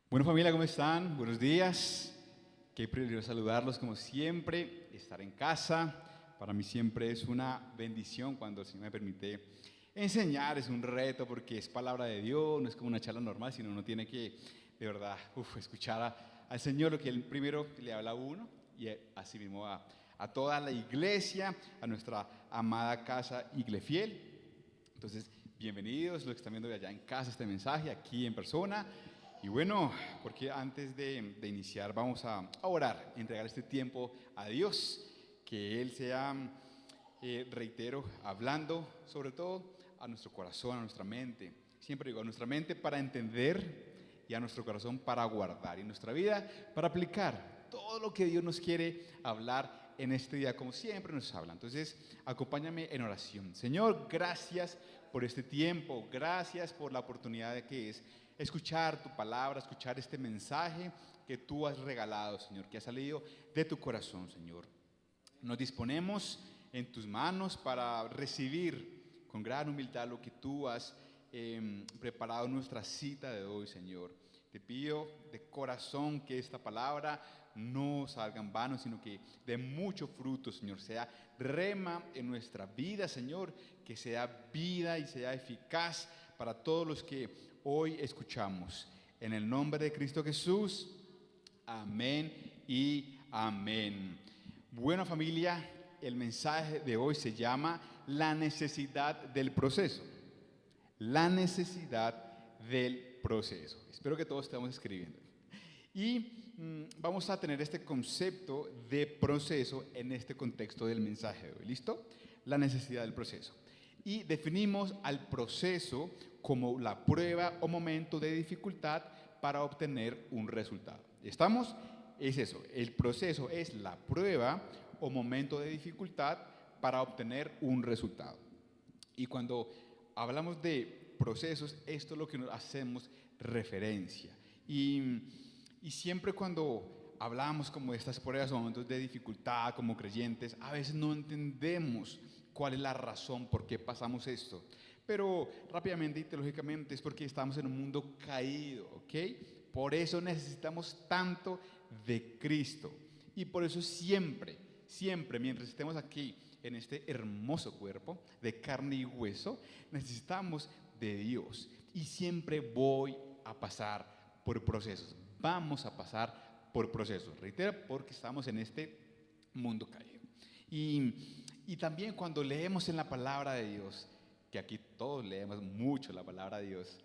Bueno, familia, ¿cómo están? Buenos días. Qué privilegio saludarlos como siempre, estar en casa. Para mí siempre es una bendición cuando el Señor me permite enseñar. Es un reto porque es palabra de Dios, no es como una charla normal, sino uno tiene que, de verdad, escuchar al Señor lo que Él primero le habla a uno y así mismo a toda la iglesia, a nuestra amada casa Iglefiel. Entonces, bienvenidos los que están viendo de allá en casa este mensaje, aquí en persona. Y bueno, porque antes de iniciar vamos a orar, entregar este tiempo a Dios, que Él sea, reitero, hablando sobre todo a nuestro corazón, a nuestra mente. Siempre digo, a nuestra mente para entender y a nuestro corazón para guardar y nuestra vida para aplicar todo lo que Dios nos quiere hablar en este día, como siempre nos habla. Entonces, acompáñame en oración. Señor, gracias por este tiempo, gracias por la oportunidad de que es escuchar tu palabra, escuchar este mensaje que tú has regalado, Señor, que ha salido de tu corazón, Señor. Nos disponemos en tus manos para recibir con gran humildad lo que tú has preparado en nuestra cita de hoy, Señor. Te pido de corazón que esta palabra no salga en vano, sino que dé mucho fruto, Señor. Sea rema en nuestra vida, Señor, que sea vida y sea eficaz para todos los que hoy escuchamos. En el nombre de Cristo Jesús, amén y amén. Bueno, familia, el mensaje de hoy se llama la necesidad del proceso. La necesidad del proceso. Espero que todos estemos escribiendo. Y vamos a tener este concepto de proceso en este contexto del mensaje de hoy. ¿Listo? La necesidad del proceso. Y definimos al proceso como la prueba o momento de dificultad para obtener un resultado. ¿Estamos? Es eso. El proceso es la prueba o momento de dificultad para obtener un resultado. Y cuando hablamos de procesos, esto es lo que nos hacemos referencia. Y siempre cuando hablamos como de estas pruebas o momentos de dificultad como creyentes, a veces no entendemos cuál es la razón por qué pasamos esto. Pero rápidamente y teológicamente es porque estamos en un mundo caído, ¿ok? Por eso necesitamos tanto de Cristo. Y por eso siempre, siempre, mientras estemos aquí en este hermoso cuerpo de carne y hueso, necesitamos de Dios. Y siempre voy a pasar por procesos. Vamos a pasar por procesos. Reitero, porque estamos en este mundo caído. Y también cuando leemos en la palabra de Dios, que aquí todos leemos mucho la palabra de Dios,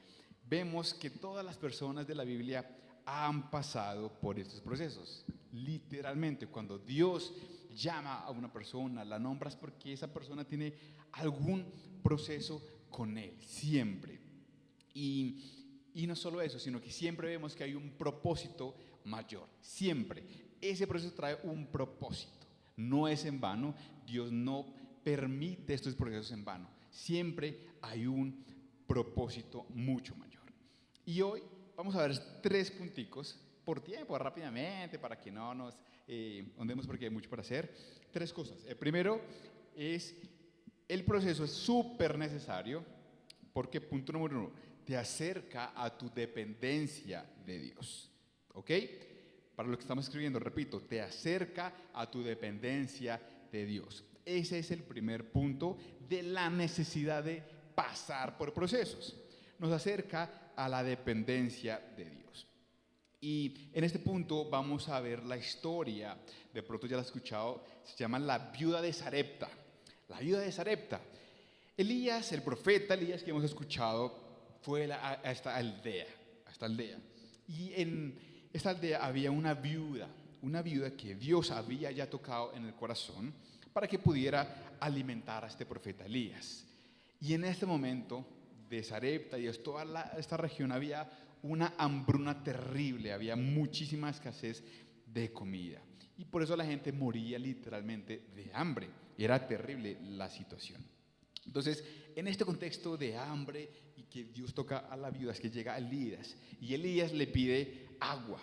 vemos que todas las personas de la Biblia han pasado por estos procesos. Literalmente, cuando Dios llama a una persona, la nombras porque esa persona tiene algún proceso con Él, siempre. Y no solo eso, sino que siempre vemos que hay un propósito mayor, siempre. Ese proceso trae un propósito, no es en vano, Dios no permite estos procesos en vano, siempre hay un propósito mucho mayor. Y hoy vamos a ver 3 punticos, por tiempo, rápidamente, para que no nos ondemos porque hay mucho para hacer. 3 cosas. El primero es, el proceso es súper necesario porque, punto número 1, te acerca a tu dependencia de Dios. ¿Ok? Para lo que estamos escribiendo, repito, te acerca a tu dependencia de Dios. Ese es el primer punto de la necesidad de pasar por procesos. Nos acerca a la dependencia de Dios. Y en este punto vamos a ver la historia, de pronto ya la has escuchado, se llama la viuda de Sarepta. La viuda de Sarepta. Elías, el profeta Elías que hemos escuchado, fue a esta aldea, Y en esta aldea había una viuda que Dios había ya tocado en el corazón para que pudiera alimentar a este profeta Elías. Y en este momento de Sarepta y de toda esta región había una hambruna terrible, había muchísima escasez de comida. Y por eso la gente moría literalmente de hambre. Era terrible la situación. Entonces, en este contexto de hambre y que Dios toca a la viuda, es que llega Elías y Elías le pide agua.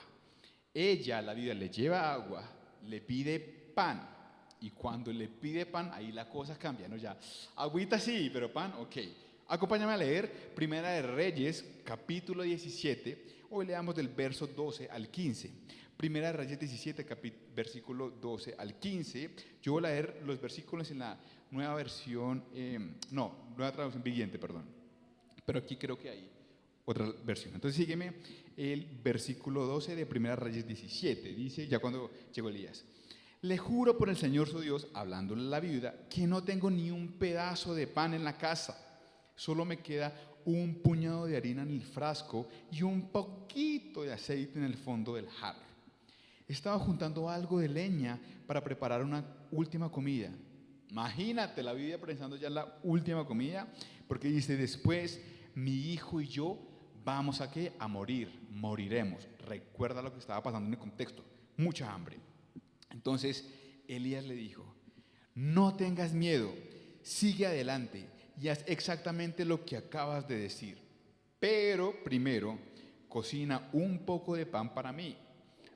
Ella, la viuda, le lleva agua, le pide pan. Y cuando le pide pan, ahí la cosa cambia, ¿no? Ya, agüita sí, pero pan, ok. Acompáñame a leer Primera de Reyes, capítulo 17. Hoy leamos del verso 12 al 15. Primera de Reyes 17, versículo 12 al 15. Yo voy a leer los versículos en la nueva versión, nueva traducción viviente, perdón. Pero aquí creo que hay otra versión. Entonces sígueme el versículo 12 de Primera de Reyes 17. Dice, ya cuando llegó Elías: le juro por el Señor su Dios, hablándole a la viuda, que no tengo ni un pedazo de pan en la casa. Solo me queda un puñado de harina en el frasco y un poquito de aceite en el fondo del jarro. Estaba juntando algo de leña para preparar una última comida. Imagínate la vida pensando ya en la última comida, porque dice, después mi hijo y yo vamos a ¿qué? A morir, moriremos. Recuerda lo que estaba pasando en el contexto, mucha hambre. Entonces Elías le dijo, no tengas miedo, sigue adelante y haz exactamente lo que acabas de decir. Pero primero cocina un poco de pan para mí.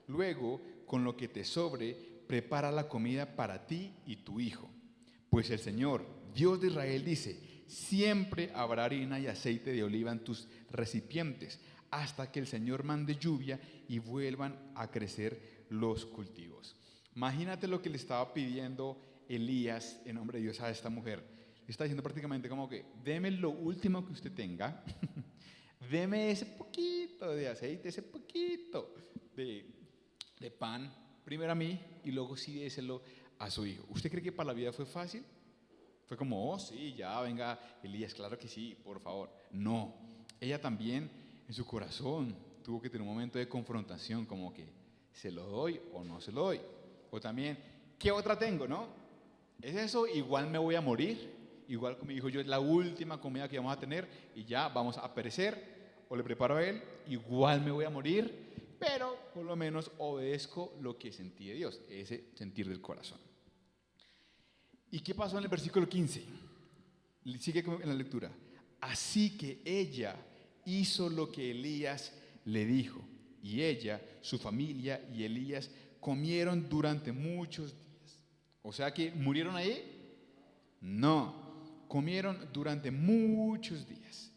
Luego, con lo que te sobre, prepara la comida para ti y tu hijo. Pues el Señor, Dios de Israel, dice, siempre habrá harina y aceite de oliva en tus recipientes, hasta que el Señor mande lluvia y vuelvan a crecer los cultivos. Imagínate lo que le estaba pidiendo Elías en nombre de Dios a esta mujer. Le está diciendo prácticamente como que, deme lo último que usted tenga, deme ese poquito de aceite, ese poquito de pan, primero a mí y luego sí déselo a su hijo. ¿Usted cree que para la vida fue fácil? Fue como, oh sí, ya venga Elías, claro que sí, por favor. No, ella también en su corazón tuvo que tener un momento de confrontación, como que, ¿se lo doy o no se lo doy? O también, ¿qué otra tengo, no? ¿Es eso? Igual me voy a morir. Igual como dijo yo, es la última comida que vamos a tener y ya vamos a perecer. O le preparo a él, igual me voy a morir, pero por lo menos obedezco lo que sentí de Dios, ese sentir del corazón. ¿Y qué pasó en el versículo 15? Sigue en la lectura. Así que ella hizo lo que Elías le dijo, y ella, su familia y Elías comieron durante muchos días. O sea que murieron ahí. No, comieron durante muchos días.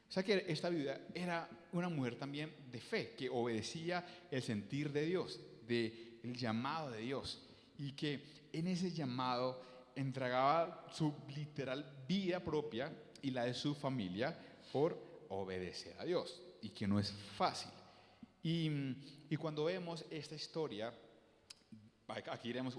O sea que esta viuda era una mujer también de fe, que obedecía el sentir de Dios, el llamado de Dios, y que en ese llamado entregaba su literal vida propia y la de su familia por obedecer a Dios, y que no es fácil. Y cuando vemos esta historia, aquí diremos,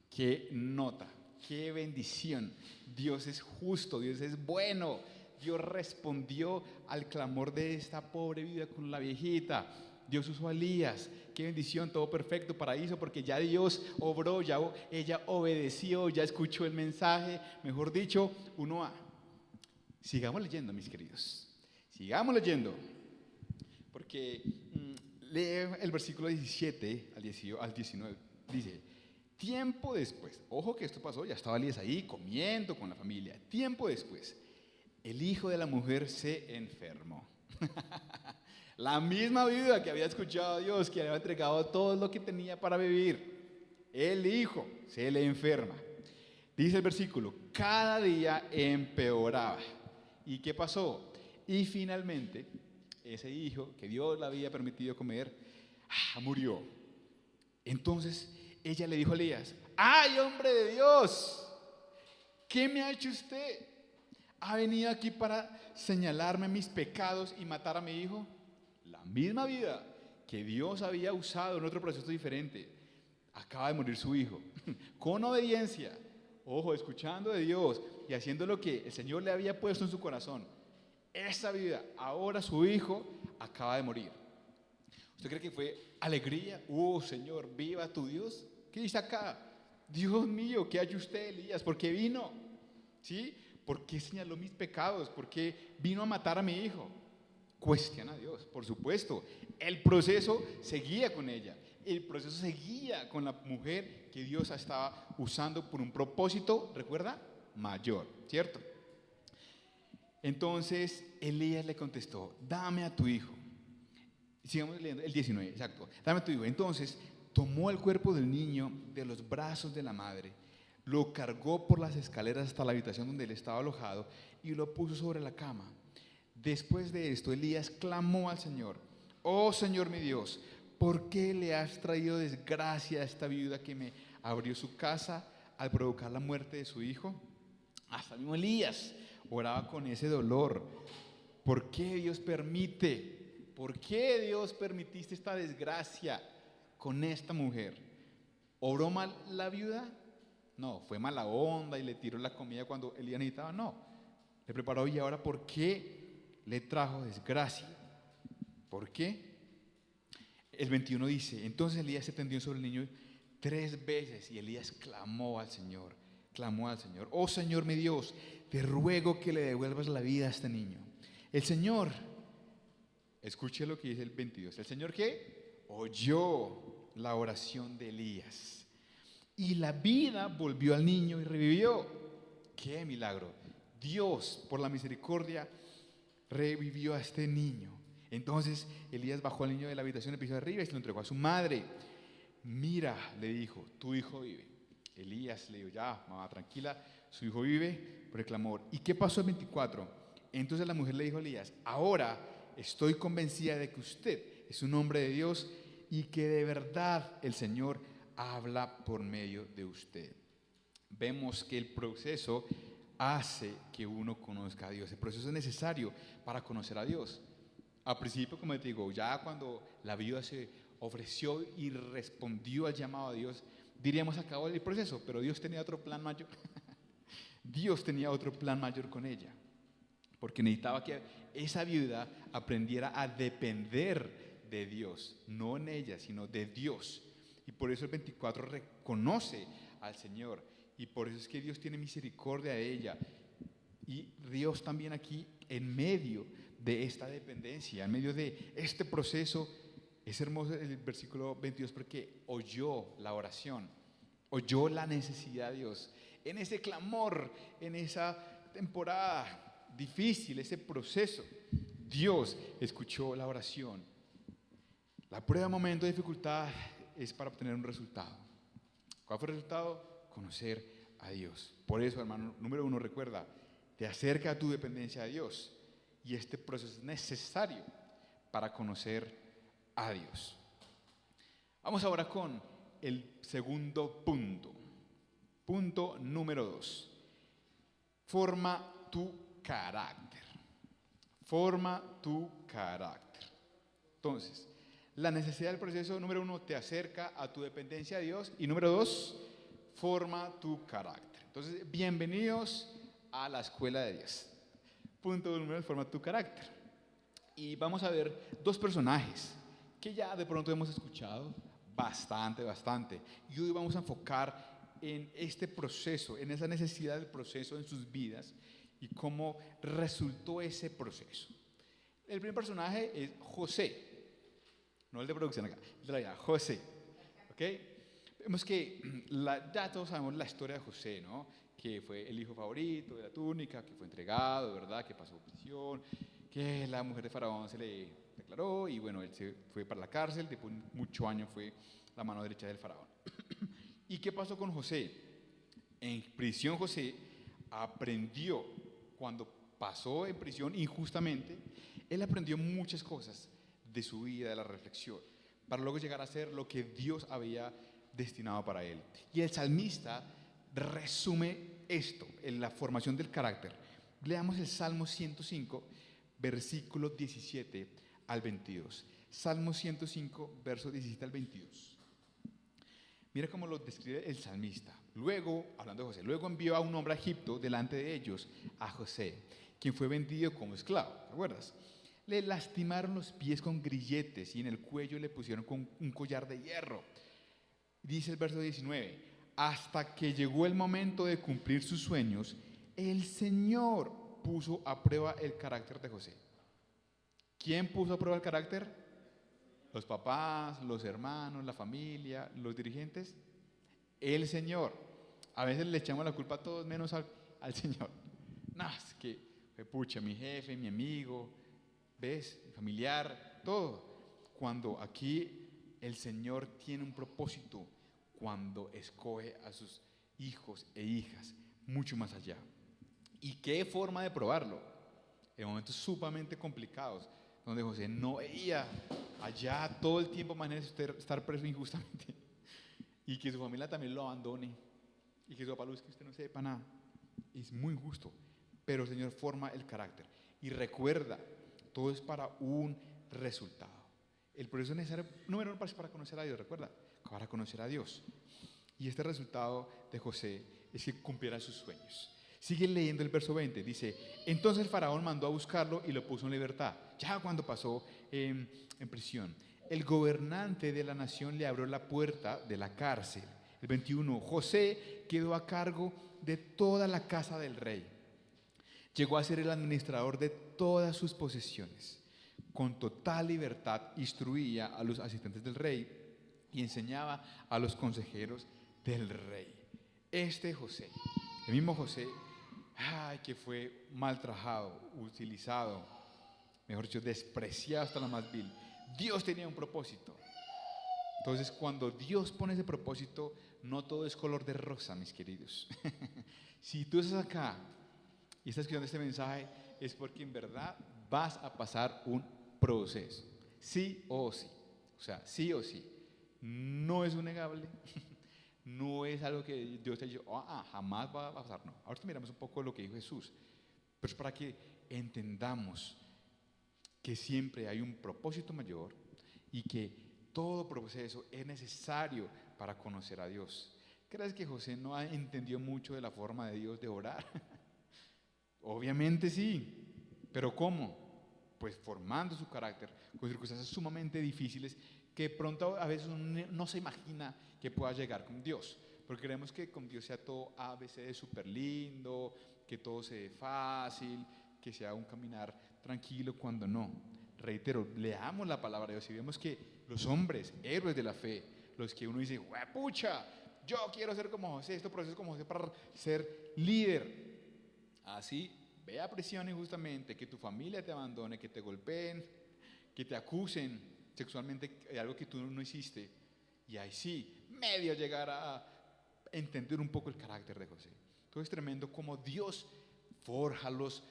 qué nota, qué bendición. Dios es justo, Dios es bueno. Dios respondió al clamor de esta pobre viuda con la viejita. Dios usó a Elías. Qué bendición, todo perfecto, paraíso, porque ya Dios obró, ya ella obedeció, ya escuchó el mensaje. Mejor dicho, 1A. Sigamos leyendo, mis queridos. Sigamos leyendo. Porque lee el versículo 17 al 19. Dice, tiempo después, ojo que esto pasó, ya estaba Elías ahí comiendo con la familia. Tiempo después, el hijo de la mujer se enfermó. La misma viuda que había escuchado a Dios, que le había entregado todo lo que tenía para vivir, el hijo se le enferma. Dice el versículo, cada día empeoraba. ¿Y qué pasó? Y finalmente, ese hijo que Dios le había permitido comer, murió. Entonces ella le dijo a Elías, ¡ay, hombre de Dios! ¿Qué me ha hecho usted? ¿Ha venido aquí para señalarme mis pecados y matar a mi hijo? La misma vida que Dios había usado en otro proceso diferente, acaba de morir su hijo. Con obediencia, ojo, escuchando de Dios y haciendo lo que el Señor le había puesto en su corazón. Esa vida, ahora su hijo acaba de morir. ¿Usted cree que fue alegría? Señor, viva tu Dios. ¿Qué dice acá? Dios mío, ¿qué ha hecho usted, Elías? ¿Por qué vino? ¿Sí? ¿Por qué señaló mis pecados? ¿Por qué vino a matar a mi hijo? Cuestiona a Dios, por supuesto. El proceso seguía con ella. El proceso seguía con la mujer que Dios estaba usando por un propósito, ¿recuerda? Mayor, ¿cierto? Entonces Elías le contestó, dame a tu hijo. Sigamos leyendo el 19, exacto. Dame a tu hijo. Entonces tomó el cuerpo del niño de los brazos de la madre, lo cargó por las escaleras hasta la habitación donde él estaba alojado y lo puso sobre la cama. Después de esto, Elías clamó al Señor: oh Señor mi Dios, ¿por qué le has traído desgracia a esta viuda que me abrió su casa al provocar la muerte de su hijo? Hasta mismo Elías oraba con ese dolor. ¿Por qué Dios permite? ¿Por qué Dios permitiste esta desgracia con esta mujer? ¿Obró mal la viuda? No, fue mala onda y le tiró la comida cuando Elías necesitaba. No, le preparó. Y ahora, ¿por qué le trajo desgracia? ¿Por qué? El 21 dice: entonces Elías se tendió sobre el niño 3 veces y Elías clamó al Señor. Oh Señor mi Dios, te ruego que le devuelvas la vida a este niño. El Señor, escuche lo que dice el 22. ¿El Señor qué? Oyó la oración de Elías y la vida volvió al niño y revivió. ¡Qué milagro! Dios, por la misericordia, revivió a este niño. Entonces Elías bajó al niño de la habitación del piso de arriba y se lo entregó a su madre. Mira, le dijo, tu hijo vive. Elías le dijo: ya, mamá, tranquila, su hijo vive, por el clamor. ¿Y qué pasó el 24? Entonces la mujer le dijo a Elías: ahora estoy convencida de que usted es un hombre de Dios y que de verdad el Señor habla por medio de usted. Vemos que el proceso hace que uno conozca a Dios. El proceso es necesario para conocer a Dios. Al principio, como te digo, ya cuando la viuda se ofreció y respondió al llamado de Dios, diríamos: acabó el proceso, pero Dios tenía otro plan mayor. Dios tenía otro plan mayor con ella, porque necesitaba que esa viuda aprendiera a depender de Dios, no en ella, sino de Dios. Y por eso el 24 reconoce al Señor, y por eso es que Dios tiene misericordia de ella. Y Dios también aquí, en medio de esta dependencia, en medio de este proceso, es hermoso el versículo 22 porque oyó la oración, oyó la necesidad de Dios. En ese clamor, en esa temporada difícil, ese proceso, Dios escuchó la oración. La prueba, momento de dificultad, es para obtener un resultado. ¿Cuál fue el resultado? Conocer a Dios. Por eso, hermano, número 1, recuerda, te acerca a tu dependencia de Dios. Y este proceso es necesario para conocer a Dios. Vamos ahora con el segundo punto. Punto número 2. Forma tu carácter. Forma tu carácter. Entonces, la necesidad del proceso, número 1, te acerca a tu dependencia de Dios. Y número 2, forma tu carácter. Entonces, bienvenidos a la escuela de Dios. Punto número 2, forma tu carácter. Y vamos a ver 2 personajes que ya de pronto hemos escuchado bastante. Y hoy vamos a enfocar en este proceso, en esa necesidad del proceso en sus vidas y cómo resultó ese proceso. El primer personaje es José, no el de producción acá, el de la vida, José. ¿Ok? Vemos que ya todos sabemos la historia de José, ¿no? Que fue el hijo favorito de la túnica, que fue entregado, ¿verdad? Que pasó prisión, que la mujer de Faraón se le declaró y bueno, él se fue para la cárcel, después de muchos años fue la mano derecha del Faraón. ¿Y qué pasó con José? En prisión José aprendió, cuando pasó en prisión injustamente, él aprendió muchas cosas de su vida, de la reflexión, para luego llegar a ser lo que Dios había destinado para él. Y el salmista resume esto en la formación del carácter. Leamos el Salmo 105, versículos 17 al 22. Salmo 105, versos 17 al 22. Mira cómo lo describe el salmista. Luego, hablando de José, luego envió a un hombre a Egipto delante de ellos, a José, quien fue vendido como esclavo. ¿Te acuerdas? Le lastimaron los pies con grilletes y en el cuello le pusieron con un collar de hierro. Dice el verso 19, hasta que llegó el momento de cumplir sus sueños, el Señor puso a prueba el carácter de José. ¿Quién puso a prueba el carácter? Los papás, los hermanos, la familia, los dirigentes. El Señor. A veces le echamos la culpa a todos menos al Señor. No, es que pucha, mi jefe, mi amigo, ¿ves? Mi familiar, todo. Cuando aquí el Señor tiene un propósito, cuando escoge a sus hijos e hijas, mucho más allá. ¿Y qué forma de probarlo? En momentos sumamente complicados, donde José no veía allá todo el tiempo maneras de estar preso injustamente y que su familia también lo abandone y que su papá luz que usted no sepa nada. Es muy injusto, pero el Señor forma el carácter. Y recuerda, todo es para un resultado. El proceso necesario, número uno, es para conocer a Dios, recuerda, para conocer a Dios. Y este resultado de José es que cumpliera sus sueños. Sigue leyendo el verso 20, dice, entonces el faraón mandó a buscarlo y lo puso en libertad, ya cuando pasó en prisión. El gobernante de la nación le abrió la puerta de la cárcel. El 21, José quedó a cargo de toda la casa del rey. Llegó a ser el administrador de todas sus posesiones. Con total libertad instruía a los asistentes del rey y enseñaba a los consejeros del rey. Este José, el mismo José, que fue maltratado, utilizado, mejor dicho, despreciado hasta la más vil. Dios tenía un propósito. Entonces, cuando Dios pone ese propósito, no todo es color de rosa, mis queridos. Si tú estás acá y estás escuchando este mensaje, es porque en verdad vas a pasar un proceso. Sí o sí. O sea, sí o sí. No es un negable. No es algo que Dios te ha dicho, jamás va a pasar. No. Ahora miramos un poco lo que dijo Jesús. Pero es para que entendamos que siempre hay un propósito mayor y que todo proceso es necesario para conocer a Dios. ¿Crees que José no entendió mucho de la forma de Dios de orar? Obviamente sí, pero ¿cómo? Pues formando su carácter con circunstancias sumamente difíciles que pronto a veces uno no se imagina que pueda llegar con Dios, porque queremos que con Dios sea todo ABC súper lindo, que todo se dé fácil, que sea un caminar tranquilo, cuando no. Reitero, leamos la palabra de Dios y vemos que los hombres, héroes de la fe, los que uno dice, pucha, yo quiero ser como José, este proceso como José para ser líder. Así, ve a prisión injustamente, que tu familia te abandone, que te golpeen, que te acusen sexualmente de algo que tú no hiciste. Y ahí sí, medio llegar a entender un poco el carácter de José. Todo es tremendo como Dios forja los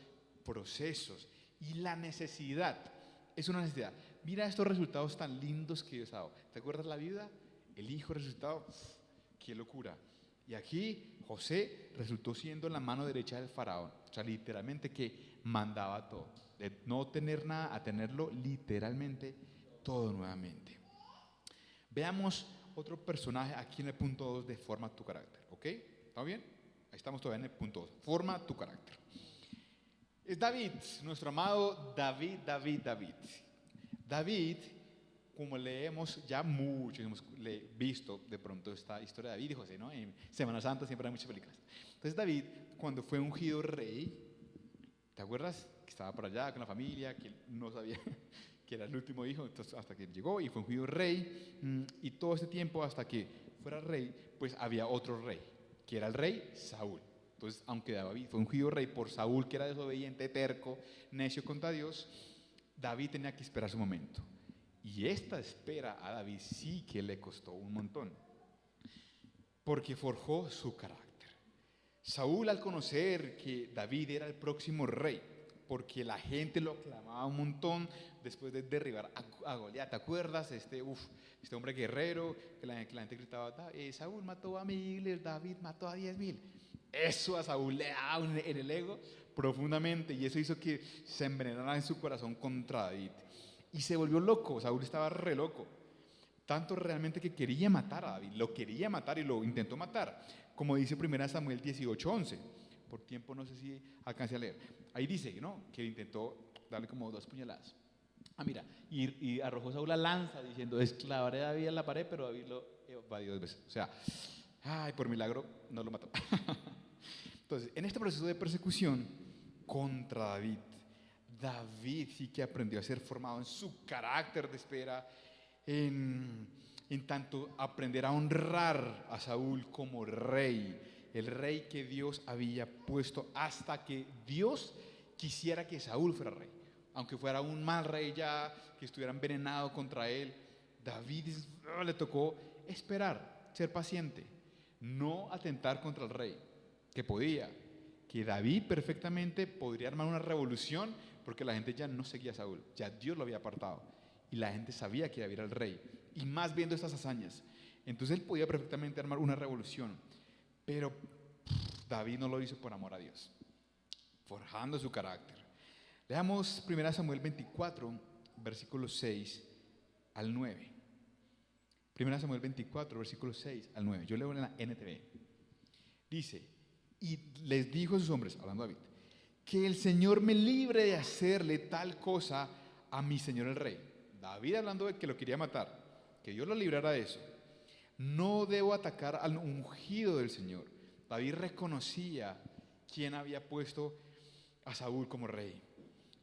procesos y la necesidad. Es una necesidad. Mira estos resultados tan lindos que Dios ha dado. ¿Te acuerdas la vida? El hijo resultado, qué locura. Y aquí José resultó siendo la mano derecha del faraón. O sea, literalmente que mandaba todo. De no tener nada a tenerlo literalmente todo nuevamente. Veamos otro personaje aquí en el punto 2 de forma tu carácter. ¿Ok? ¿Está bien? Ahí estamos todavía en el punto 2. Forma tu carácter. Es David, nuestro amado David. David, como leemos ya mucho, hemos visto de pronto esta historia de David y José, ¿no? En Semana Santa siempre hay muchas películas. Entonces David, cuando fue ungido rey, ¿te acuerdas? Que estaba por allá con la familia, que no sabía que era el último hijo, entonces hasta que llegó y fue ungido rey, y todo este tiempo hasta que fuera rey, pues había otro rey, que era el rey Saúl. Entonces, aunque David fue ungido rey por Saúl, que era desobediente, terco, necio contra Dios, David tenía que esperar su momento. Y esta espera a David sí que le costó un montón, porque forjó su carácter. Saúl, al conocer que David era el próximo rey, porque la gente lo aclamaba un montón después de derribar a Goliat, ¿te acuerdas? Este hombre guerrero, que la gente gritaba, Saúl mató a 1000, David mató a 10,000. Eso a Saúl le daba en el ego profundamente, y eso hizo que se envenenara en su corazón contra David. Y se volvió loco, Saúl estaba re loco. Tanto realmente que quería matar a David, lo quería matar y lo intentó matar. Como dice 1 Samuel 18:11. Por tiempo no sé si alcancé a leer. Ahí dice, ¿no?, que intentó darle como 2 puñaladas. Mira, y arrojó Saúl la lanza diciendo, esclavaré a David en la pared, pero David lo evadió 2 veces. O sea, por milagro no lo mató. Entonces, en este proceso de persecución contra David, David sí que aprendió a ser formado en su carácter de espera, en tanto aprender a honrar a Saúl como rey, el rey que Dios había puesto hasta que Dios quisiera que Saúl fuera rey. Aunque fuera un mal rey ya, que estuviera envenenado contra él, David le tocó esperar, ser paciente. no atentar contra el rey, que podía, que David perfectamente podría armar una revolución porque la gente ya no seguía a Saúl, ya Dios lo había apartado y la gente sabía que David era el rey, y más viendo estas hazañas. Entonces él podía perfectamente armar una revolución, pero David no lo hizo por amor a Dios, forjando su carácter. Leamos 1 Samuel 24, versículos 6 al 9. 1 Samuel 24, versículos 6 al 9. Yo leo en la NTV. Dice, y les dijo a sus hombres, hablando David, que el Señor me libre de hacerle tal cosa a mi señor el rey. David hablando de que lo quería matar, que Dios lo librara de eso. No debo atacar al ungido del Señor. David reconocía quién había puesto a Saúl como rey,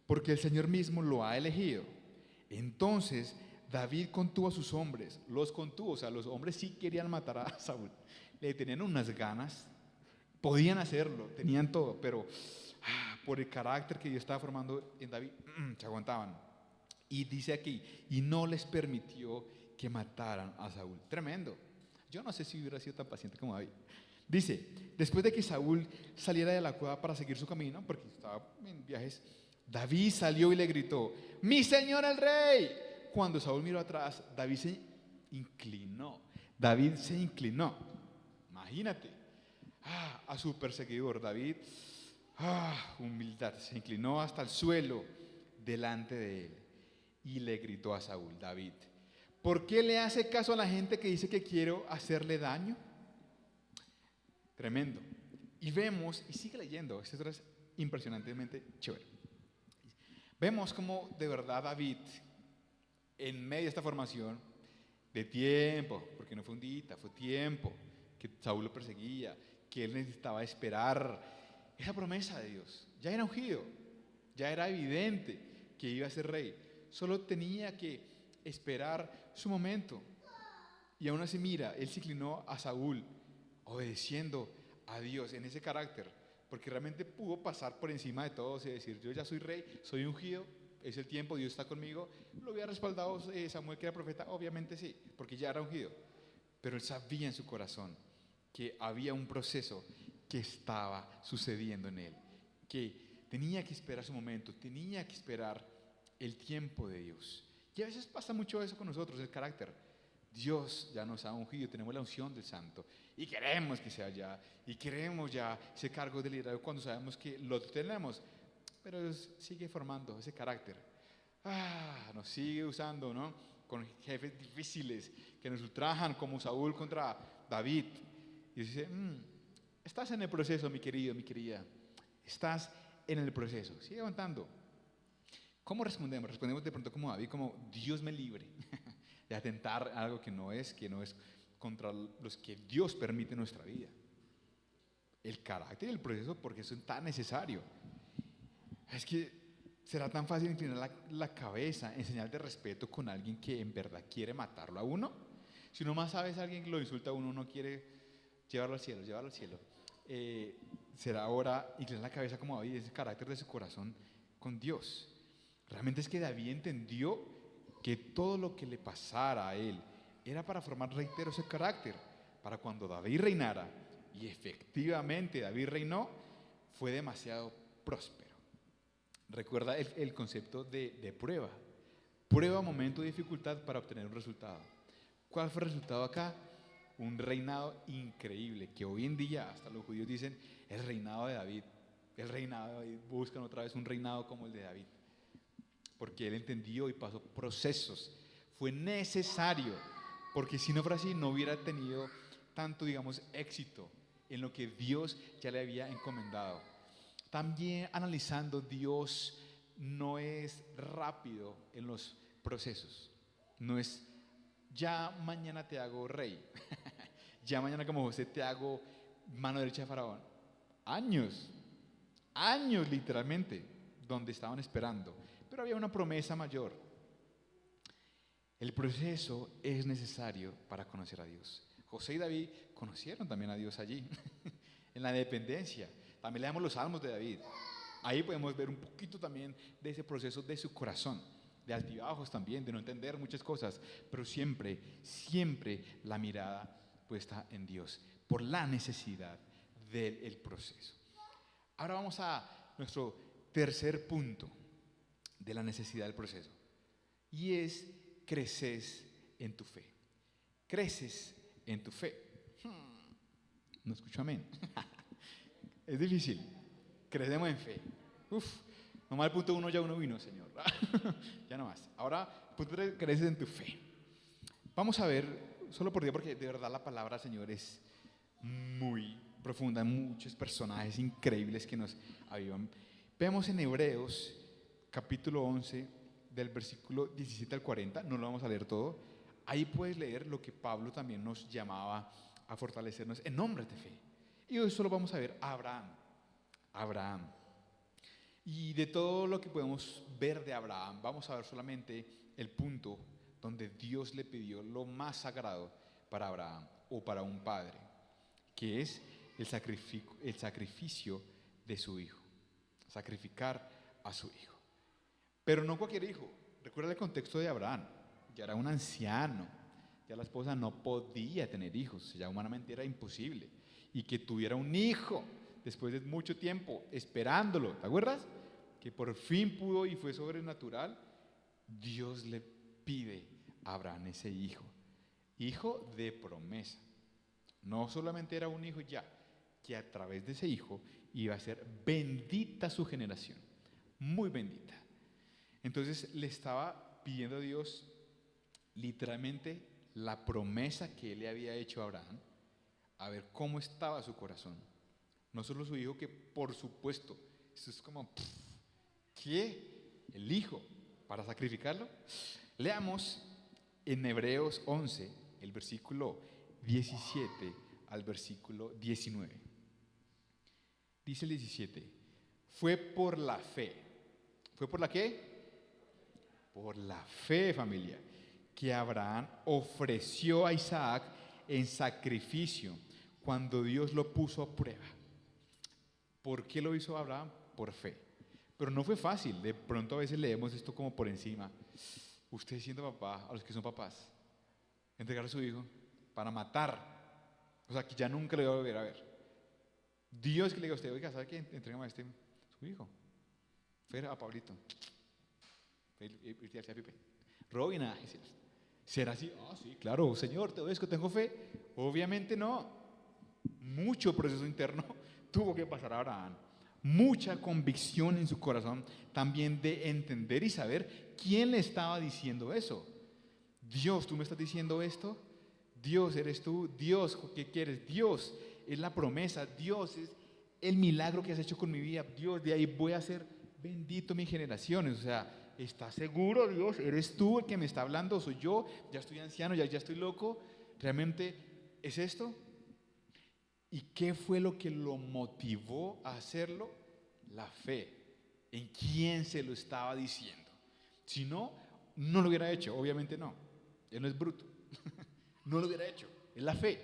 porque el Señor mismo lo ha elegido. Entonces David contuvo a sus hombres, los contuvo, o sea, los hombres sí querían matar a Saúl, le tenían unas ganas, podían hacerlo, tenían todo, pero por el carácter que Dios estaba formando en David, se aguantaban. Y dice aquí, y no les permitió que mataran a Saúl. Tremendo. Yo no sé si hubiera sido tan paciente como David. Dice, después de que Saúl saliera de la cueva para seguir su camino, porque estaba en viajes, David salió y le gritó, ¡mi señor el rey! Cuando Saúl miró atrás, David se inclinó. David se inclinó. Imagínate. A su perseguidor, David, humildad, se inclinó hasta el suelo delante de él y le gritó a Saúl, David, ¿por qué le hace caso a la gente que dice que quiero hacerle daño? Tremendo. Y vemos, y sigue leyendo, esto es impresionantemente chévere. Vemos como de verdad David, en medio de esta formación, de tiempo, porque no fue un día, fue tiempo, que Saúl lo perseguía, que él necesitaba esperar esa promesa de Dios. Ya era ungido, ya era evidente que iba a ser rey, solo tenía que esperar su momento. Y aún así, mira, él se inclinó a Saúl, obedeciendo a Dios en ese carácter, porque realmente pudo pasar por encima de todos y decir, yo ya soy rey, soy ungido, es el tiempo, Dios está conmigo. ¿Lo había respaldado Samuel que era profeta? Obviamente sí, porque ya era ungido. Pero él sabía en su corazón que había un proceso que estaba sucediendo en él, que tenía que esperar su momento, tenía que esperar el tiempo de Dios. Y a veces pasa mucho eso con nosotros, el carácter. Dios ya nos ha ungido, tenemos la unción del Santo y queremos que sea ya, y queremos ya ese cargo de liderazgo cuando sabemos que lo tenemos, pero Dios sigue formando ese carácter. Nos sigue usando, ¿no? Con jefes difíciles que nos ultrajan, como Saúl contra David. Y dice, estás en el proceso, mi querido, mi querida. Estás en el proceso. Sigue aguantando. ¿Cómo respondemos? Respondemos de pronto como David, como Dios me libre de atentar a algo que no es contra los que Dios permite en nuestra vida. El carácter y el proceso, porque eso es tan necesario. Es que será tan fácil inclinar la cabeza en señal de respeto con alguien que en verdad quiere matarlo a uno. Si uno más sabe, es alguien que lo insulta a uno, uno quiere llevarlo al cielo, llevarlo al cielo. Será ahora inclinar la cabeza como David, ese carácter de su corazón con Dios. Realmente es que David entendió que todo lo que le pasara a él era para formar, reitero, ese carácter, para cuando David reinara, y efectivamente David reinó, fue demasiado próspero. Recuerda el concepto de prueba. Prueba, momento de dificultad para obtener un resultado. ¿Cuál fue el resultado acá? Un reinado increíble, que hoy en día hasta los judíos dicen el reinado de David. El reinado de David, buscan otra vez un reinado como el de David. Porque él entendió y pasó procesos. Fue necesario, porque si no fuera así, no hubiera tenido tanto, digamos, éxito en lo que Dios ya le había encomendado. También analizando, Dios no es rápido en los procesos. No es, ya mañana te hago rey. Ya mañana como José te hago mano derecha de Faraón. Años literalmente, donde estaban esperando. Pero había una promesa mayor. El proceso es necesario para conocer a Dios. José y David conocieron también a Dios allí, en la dependencia. También leemos los salmos de David. Ahí podemos ver un poquito también de ese proceso de su corazón, de altibajos también, de no entender muchas cosas, pero siempre la mirada puesta en Dios. por la necesidad del proceso. Ahora vamos a nuestro tercer punto de la necesidad del proceso, y es: creces en tu fe. Creces en tu fe. No escucho amén. Es difícil. Crecemos en fe. Nomás el punto 1 ya uno vino, Señor. Ya no más. Ahora, punto 3, creces en tu fe. Vamos a ver, solo por Dios, porque de verdad la palabra, Señor, es muy profunda, muchos personajes increíbles que nos avivan. Vemos en Hebreos, capítulo 11, del versículo 17 al 40, no lo vamos a leer todo. Ahí puedes leer lo que Pablo también nos llamaba a fortalecernos en hombres de fe. Y hoy solo vamos a ver a Abraham. Y de todo lo que podemos ver de Abraham, vamos a ver solamente el punto donde Dios le pidió lo más sagrado para Abraham o para un padre, que es el sacrificio de su hijo. Sacrificar a su hijo. Pero no cualquier hijo. Recuerda el contexto de Abraham. Ya era un anciano. Ya la esposa no podía tener hijos. Ya humanamente era imposible. Y que tuviera un hijo después de mucho tiempo esperándolo. ¿Te acuerdas? Que por fin pudo y fue sobrenatural. Dios le pide a Abraham ese hijo. Hijo de promesa. No solamente era un hijo ya, que a través de ese hijo iba a ser bendita su generación. Muy bendita. Entonces le estaba pidiendo a Dios literalmente la promesa que él le había hecho a Abraham, a ver cómo estaba su corazón. No solo su hijo, que por supuesto, eso es como, ¿qué? ¿El hijo? ¿Para sacrificarlo? Leamos en Hebreos 11, el versículo 17 al versículo 19. Dice el 17, fue por la fe. ¿Fue por la qué? Por la fe, familia, que Abraham ofreció a Isaac en sacrificio cuando Dios lo puso a prueba. ¿Por qué lo hizo Abraham? Por fe. Pero no fue fácil. De pronto a veces leemos esto como por encima. Usted siendo papá, a los que son papás, entregar a su hijo para matar. O sea, que ya nunca le va a volver a ver. Dios que le diga a usted, oiga, ¿sabe qué? Entregame a su hijo. Fuera a Pablito. Robin a Jesús. ¿Será así? Sí, claro, Señor, te obedezco, tengo fe. Obviamente no. Mucho proceso interno tuvo que pasar a Abraham. Mucha convicción en su corazón también de entender y saber quién le estaba diciendo eso. Dios, ¿tú me estás diciendo esto? Dios, ¿eres tú? Dios, ¿qué quieres? Dios es la promesa. Dios es el milagro que has hecho con mi vida. Dios, de ahí voy a ser bendito mis generaciones. O sea, ¿estás seguro, Dios? ¿Eres tú el que me está hablando? ¿Soy yo? ¿Ya estoy anciano? ¿Ya estoy loco? ¿Realmente es esto? ¿Y qué fue lo que lo motivó a hacerlo? La fe. ¿En quién se lo estaba diciendo? Si no, no lo hubiera hecho. Obviamente no. Él no es bruto. No lo hubiera hecho. Es la fe.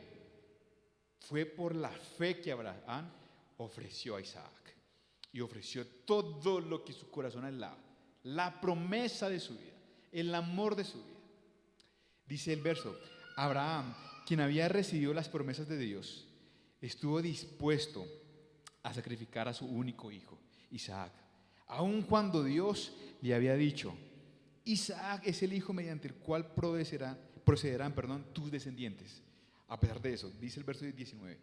Fue por la fe que Abraham ofreció a Isaac. Y ofreció todo lo que su corazón anhelaba. La promesa de su vida. El amor de su vida. Dice el verso, Abraham, quien había recibido las promesas de Dios, estuvo dispuesto a sacrificar a su único hijo, Isaac. Aun cuando Dios le había dicho, Isaac es el hijo mediante el cual procederán tus descendientes. A pesar de eso, dice el verso 19,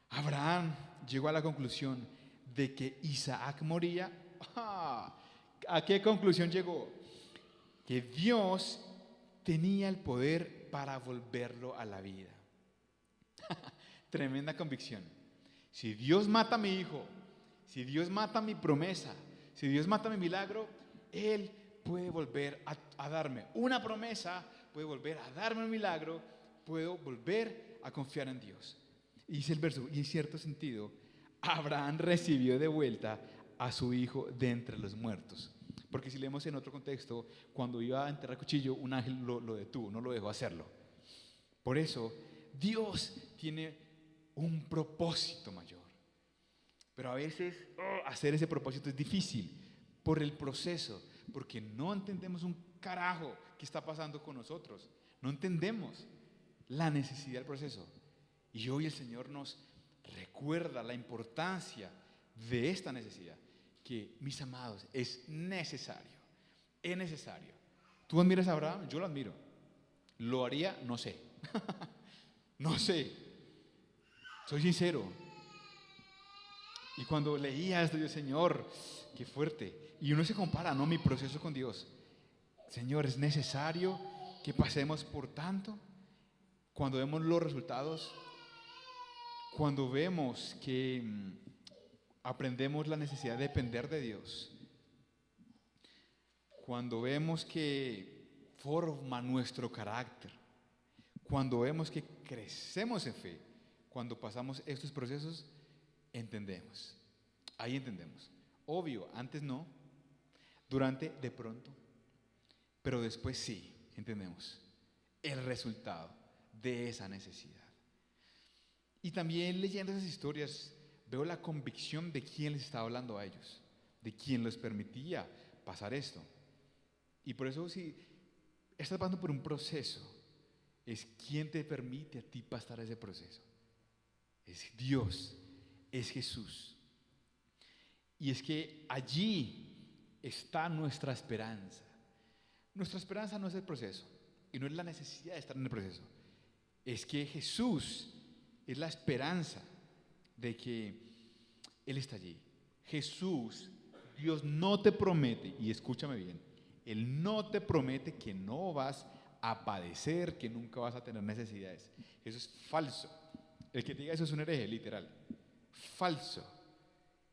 Abraham llegó a la conclusión de que Isaac moría. ¿A qué conclusión llegó? Que Dios tenía el poder para volverlo a la vida. Tremenda convicción. Si Dios mata a mi hijo, si Dios mata mi promesa, si Dios mata mi milagro, Él puede volver a darme una promesa, puede volver a darme un milagro, puedo volver a confiar en Dios. Y dice el verso, y en cierto sentido, Abraham recibió de vuelta a su hijo de entre los muertos. Porque si leemos en otro contexto, cuando iba a enterrar cuchillo, un ángel lo detuvo, no lo dejó hacerlo. Por eso, Dios tiene un propósito mayor. Pero a veces hacer ese propósito es difícil por el proceso, porque no entendemos un carajo qué está pasando con nosotros. No entendemos la necesidad del proceso. Y hoy el Señor nos recuerda la importancia de esta necesidad, que, mis amados, es necesario, es necesario. ¿Tú admiras a Abraham? Yo lo admiro. ¿Lo haría? No sé. No sé. Soy sincero. Y cuando leía esto, yo, Señor, qué fuerte. Y uno se compara, ¿no? Mi proceso con Dios. Señor, es necesario que pasemos por tanto. Cuando vemos los resultados, cuando vemos que aprendemos la necesidad de depender de Dios, cuando vemos que forma nuestro carácter, cuando vemos que crecemos en fe, cuando pasamos estos procesos, entendemos. Ahí entendemos. Obvio, antes no, durante de pronto, pero después sí entendemos el resultado de esa necesidad. Y también leyendo esas historias veo la convicción de quién les estaba hablando a ellos, de quién les permitía pasar esto. Y por eso, si estás pasando por un proceso, es quien te permite a ti pasar ese proceso. Es Dios, es Jesús. Y es que allí está nuestra esperanza. Nuestra esperanza no es el proceso y no es la necesidad de estar en el proceso. Es que Jesús es la esperanza de que Él está allí. Jesús, Dios no te promete, y escúchame bien, Él no te promete que no vas a padecer, que nunca vas a tener necesidades. Eso es falso. El que te diga eso es un hereje, literal. Falso.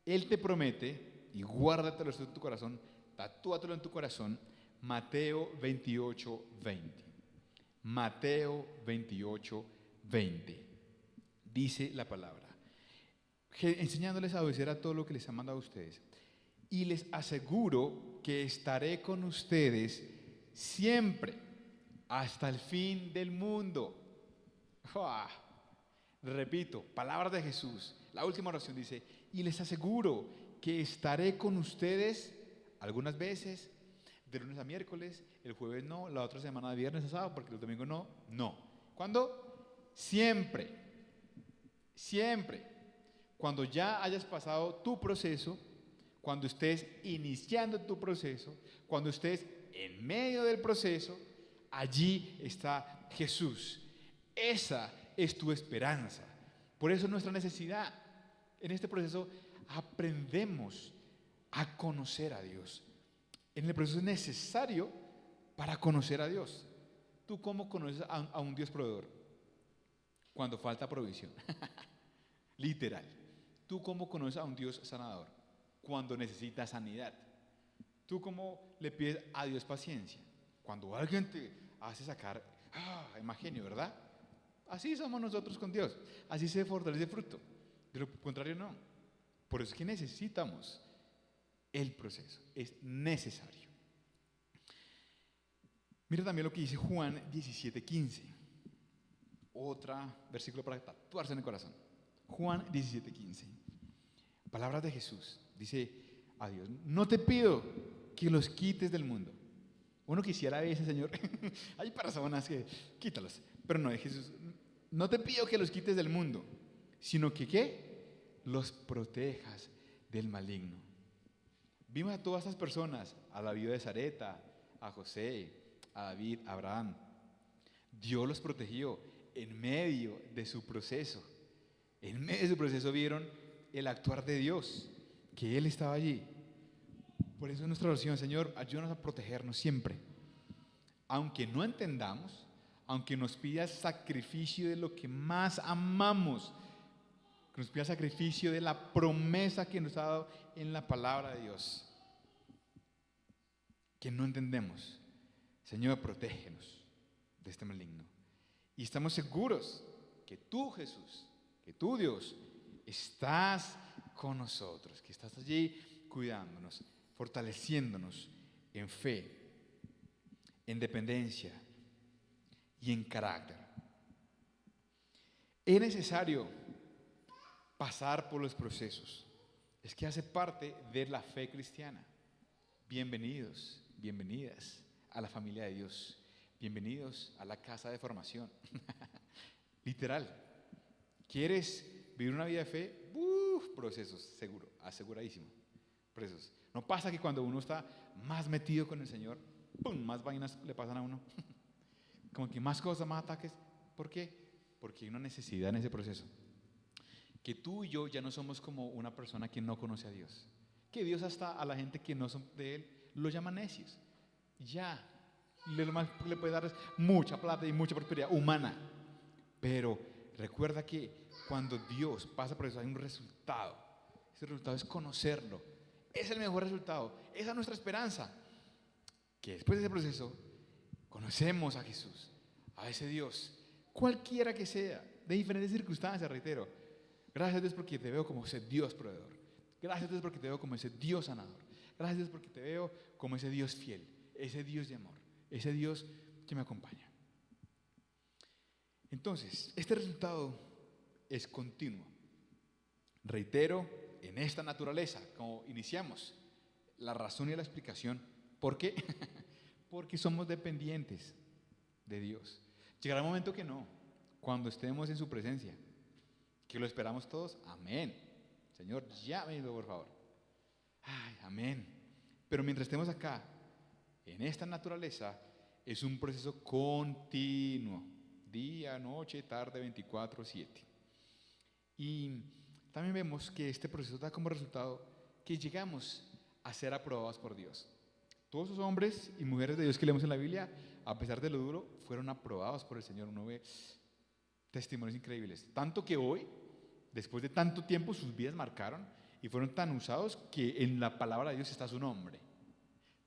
Él te promete, y guárdatelo esto en tu corazón, tatúatelo en tu corazón, Mateo 28, 20. Mateo 28, 20. Dice la palabra, enseñándoles a obedecer a todo lo que les ha mandado a ustedes. Y les aseguro que estaré con ustedes siempre, hasta el fin del mundo. ¡Uah! Repito, palabras de Jesús. La última oración dice, y les aseguro que estaré con ustedes algunas veces, de lunes a miércoles, el jueves no, la otra semana de viernes a sábado, porque los domingos no. ¿Cuándo? Siempre. Siempre. Cuando ya hayas pasado tu proceso, cuando estés iniciando tu proceso, cuando estés en medio del proceso, allí está Jesús. Esa es tu esperanza. Por eso nuestra necesidad. En este proceso aprendemos a conocer a Dios. En el proceso es necesario para conocer a Dios. ¿Tú cómo conoces a un Dios proveedor? Cuando falta provisión. Literal. ¿Tú cómo conoces a un Dios sanador? Cuando necesita sanidad. ¿Tú cómo le pides a Dios paciencia? Cuando alguien te hace sacar más genio, ¿verdad? Así somos nosotros con Dios. Así se fortalece el fruto. De lo contrario, no. Por eso es que necesitamos el proceso. Es necesario. Mira también lo que dice Juan 17:15. Otra versículo para tatuarse en el corazón. Juan 17:15. Palabras de Jesús. Dice a Dios, no te pido que los quites del mundo. Uno quisiera a veces, Señor, hay personas que quítalos, pero no, Jesús, no te pido que los quites del mundo, sino que ¿qué? Los protejas del maligno. Vimos a todas estas personas, a la viuda de Sarepta, a José, a David, a Abraham. Dios los protegió en medio de su proceso. En medio de su proceso vieron el actuar de Dios, que Él estaba allí. Por eso es nuestra oración, Señor, ayúdanos a protegernos siempre. Aunque no entendamos, aunque nos pida sacrificio de lo que más amamos, que nos pida sacrificio de la promesa que nos ha dado en la palabra de Dios, que no entendemos. Señor, protégenos de este maligno. Y estamos seguros que tú, Jesús, que tú, Dios, estás con nosotros, que estás allí cuidándonos, fortaleciéndonos en fe, en dependencia y en carácter. Es necesario pasar por los procesos. Es que hace parte de la fe cristiana. Bienvenidos, bienvenidas a la familia de Dios. Bienvenidos a la casa de formación. Literal. ¿Quieres vivir una vida de fe? Procesos, seguro, aseguradísimo. Procesos. ¿No pasa que cuando uno está más metido con el Señor, ¡pum!, más vainas le pasan a uno? Como que más cosas, más ataques. ¿Por qué? Porque hay una necesidad en ese proceso. Que tú y yo ya no somos como una persona que no conoce a Dios. Que Dios hasta a la gente que no son de Él lo llama necios. Ya, lo más que le puede dar es mucha plata y mucha prosperidad humana. Pero recuerda que cuando Dios pasa por eso hay un resultado. Ese resultado es conocerlo. Es el mejor resultado. Esa es nuestra esperanza. Que después de ese proceso conocemos a Jesús, a ese Dios, cualquiera que sea, de diferentes circunstancias, reitero. Gracias a Dios porque te veo como ese Dios proveedor. Gracias a Dios porque te veo como ese Dios sanador. Gracias a Dios porque te veo como ese Dios fiel, ese Dios de amor, ese Dios que me acompaña. Entonces, este resultado es continuo. Reitero, en esta naturaleza, como iniciamos, la razón y la explicación. ¿Por qué? Porque somos dependientes de Dios. Llegará un momento que no, cuando estemos en su presencia, que lo esperamos todos. Amén. Señor, llámelo por favor. Ay, amén. Pero mientras estemos acá, en esta naturaleza, es un proceso continuo. Día, noche, tarde, 24/7. Y también vemos que este proceso da como resultado que llegamos a ser aprobados por Dios. Todos esos hombres y mujeres de Dios que leemos en la Biblia, a pesar de lo duro, fueron aprobados por el Señor. Uno ve testimonios increíbles. Tanto que hoy, después de tanto tiempo, sus vidas marcaron y fueron tan usados que en la palabra de Dios está su nombre.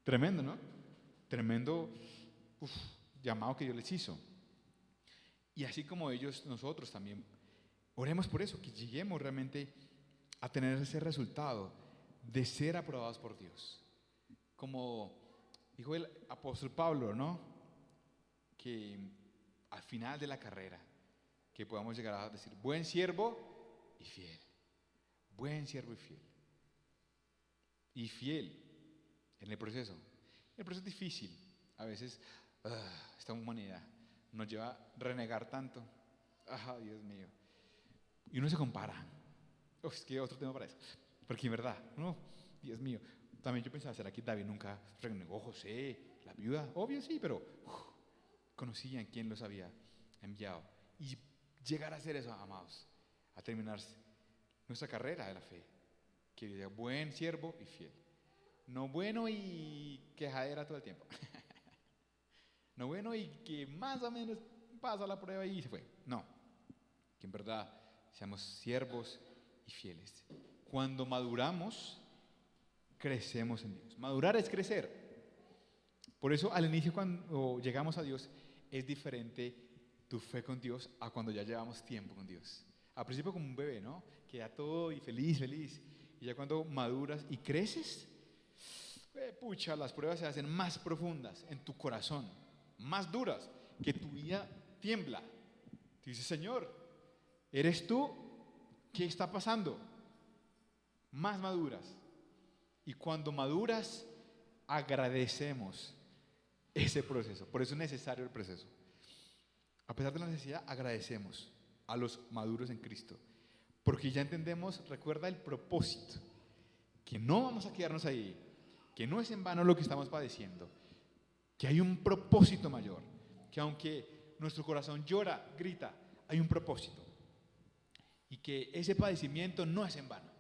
Tremendo, ¿no? Tremendo llamado que Dios les hizo. Y así como ellos, nosotros también oremos por eso, que lleguemos realmente a tener ese resultado de ser aprobados por Dios. Como dijo el apóstol Pablo, ¿no? Que al final de la carrera, que podamos llegar a decir, buen siervo y fiel. Buen siervo y fiel. Y fiel en el proceso. El proceso es difícil. A veces esta humanidad nos lleva a renegar tanto. Dios mío. Y uno se compara. Es que otro tema para eso. Porque en verdad, no, Dios mío. También yo pensaba, ¿será que David nunca renegó a José, la viuda? Obvio sí, pero conocían quién los había enviado. Y llegar a hacer eso, amados, a terminar nuestra carrera de la fe. Que diga, buen siervo y fiel. No bueno y quejadera todo el tiempo. No bueno y que más o menos pasa la prueba y se fue. No, que en verdad seamos siervos y fieles. Cuando maduramos, crecemos en Dios. Madurar es crecer. Por eso al inicio cuando llegamos a Dios es diferente tu fe con Dios a cuando ya llevamos tiempo con Dios. Al principio como un bebé, ¿no? Que ya todo y feliz, feliz. Y ya cuando maduras y creces, pucha, las pruebas se hacen más profundas en tu corazón, más duras, que tu vida tiembla. Te dices, Señor, ¿eres tú? ¿Qué está pasando? Más maduras. Y cuando maduras, agradecemos ese proceso. Por eso es necesario el proceso. A pesar de la necesidad, agradecemos a los maduros en Cristo. Porque ya entendemos, recuerda el propósito. Que no vamos a quedarnos ahí. Que no es en vano lo que estamos padeciendo. Que hay un propósito mayor. Que aunque nuestro corazón llora, grita, hay un propósito. Y que ese padecimiento no es en vano.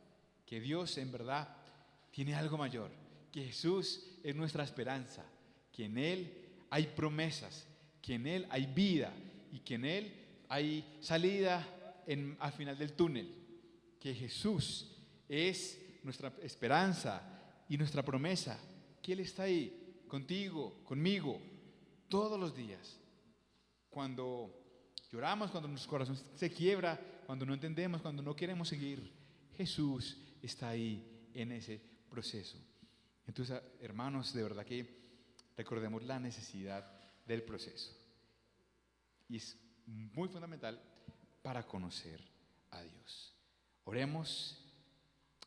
Que Dios en verdad tiene algo mayor. Que Jesús es nuestra esperanza. Que en Él hay promesas. Que en Él hay vida. Y que en Él hay salida al final del túnel. Que Jesús es nuestra esperanza y nuestra promesa. Que Él está ahí, contigo, conmigo, todos los días. Cuando lloramos, cuando nuestro corazón se quiebra, cuando no entendemos, cuando no queremos seguir, Jesús está ahí en ese proceso. Entonces, hermanos, de verdad que recordemos la necesidad del proceso. Y es muy fundamental para conocer a Dios. Oremos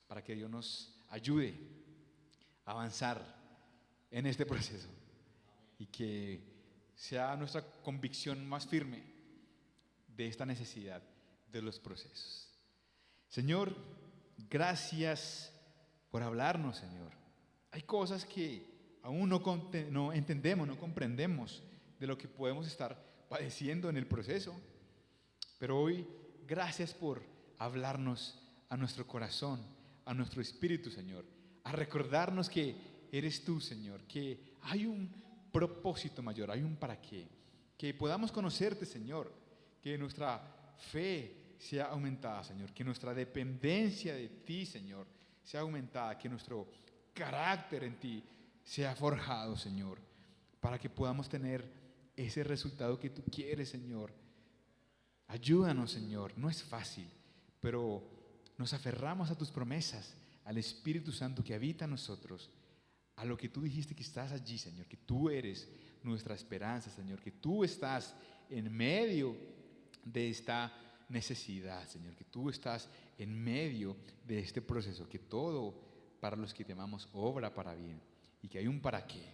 para que Dios nos ayude a avanzar en este proceso y que sea nuestra convicción más firme de esta necesidad de los procesos. Señor, gracias por hablarnos, Señor. Hay cosas que aún no entendemos, no comprendemos de lo que podemos estar padeciendo en el proceso. Pero hoy, gracias por hablarnos a nuestro corazón, a nuestro espíritu, Señor, a recordarnos que eres tú, Señor, que hay un propósito mayor, hay un para qué, que podamos conocerte, Señor, que nuestra fe sea aumentada, Señor, que nuestra dependencia de ti, Señor, sea aumentada, que nuestro carácter en ti sea forjado, Señor, para que podamos tener ese resultado que tú quieres, Señor. Ayúdanos, Señor, no es fácil, pero nos aferramos a tus promesas, al Espíritu Santo que habita en nosotros, a lo que tú dijiste que estás allí, Señor, que tú eres nuestra esperanza, Señor, que tú estás en medio de esta necesidad, Señor, que tú estás en medio de este proceso, que todo para los que te amamos obra para bien y que hay un para qué,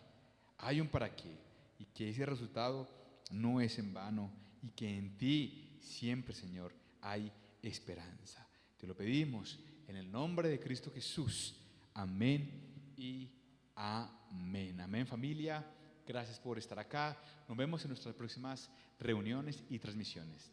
y que ese resultado no es en vano y que en ti siempre, Señor, hay esperanza. Te lo pedimos en el nombre de Cristo Jesús. Amén y amén. Amén, familia. Gracias por estar acá. Nos vemos en nuestras próximas reuniones y transmisiones.